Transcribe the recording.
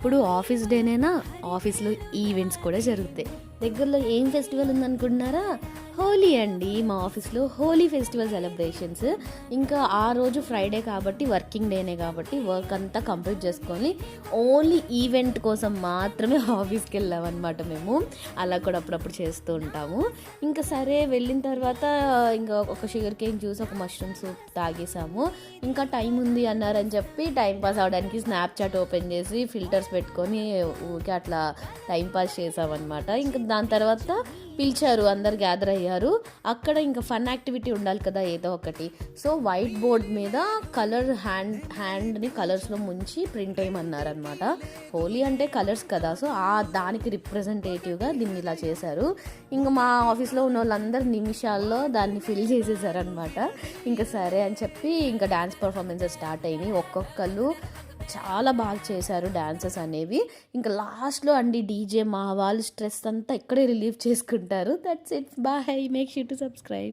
ఎప్పుడు ఆఫీస్ డేనైనా ఆఫీస్లో ఈవెంట్స్ కూడా జరుగుతాయి. దగ్గరలో ఏం ఫెస్టివల్ ఉందనుకుంటున్నారా? హోలీ అండి. మా ఆఫీస్లో హోలీ ఫెస్టివల్ సెలబ్రేషన్స్. ఇంకా ఆ రోజు ఫ్రైడే కాబట్టి వర్కింగ్ డేనే కాబట్టి వర్క్ అంతా కంప్లీట్ చేసుకొని ఓన్లీ ఈవెంట్ కోసం మాత్రమే ఆఫీస్కి వెళ్ళామన్నమాట మేము. అలా కూడా అప్పుడప్పుడు చేస్తూ ఉంటాము. ఇంకా సరే వెళ్ళిన తర్వాత ఇంకా ఒక షుగర్ కేన్ జ్యూస్, ఒక మష్రూమ్ సూప్ తాగేసాము. ఇంకా టైం ఉంది అన్నారని చెప్పి టైం పాస్ అవడానికి స్నాప్చాట్ ఓపెన్ చేసి ఫిల్టర్స్ పెట్టుకొని ఊరికే అట్లా టైం పాస్ చేసామన్నమాట. ఇంకా దాని తర్వాత పిలిచారు, అందరు గ్యాదర్ అయ్యారు. అక్కడ ఇంకా ఫన్ యాక్టివిటీ ఉండాలి కదా ఏదో ఒకటి. సో వైట్ బోర్డ్ మీద కలర్ హ్యాండ్ని కలర్స్లో ముంచి ప్రింట్ వేయమన్నారనమాట. హోలీ అంటే కలర్స్ కదా, సో దానికి రిప్రజెంటేటివ్గా దీన్ని ఇలా చేశారు. ఇంకా మా ఆఫీస్లో ఉన్న వాళ్ళందరూ నిమిషాల్లో దాన్ని ఫిల్ చేసేసారనమాట. ఇంకా సరే అని చెప్పి ఇంకా డ్యాన్స్ పర్ఫార్మెన్సెస్ స్టార్ట్ అయినాయి. ఒక్కొక్కళ్ళు చాలా బాగా చేశారు డాన్సెస్ అనేవి. ఇంకా లాస్ట్లో అండి డీజే, మా వాళ్ళు స్ట్రెస్ అంతా ఇక్కడే రిలీవ్ చేసుకుంటారు. That's it. Bye. Make sure to subscribe.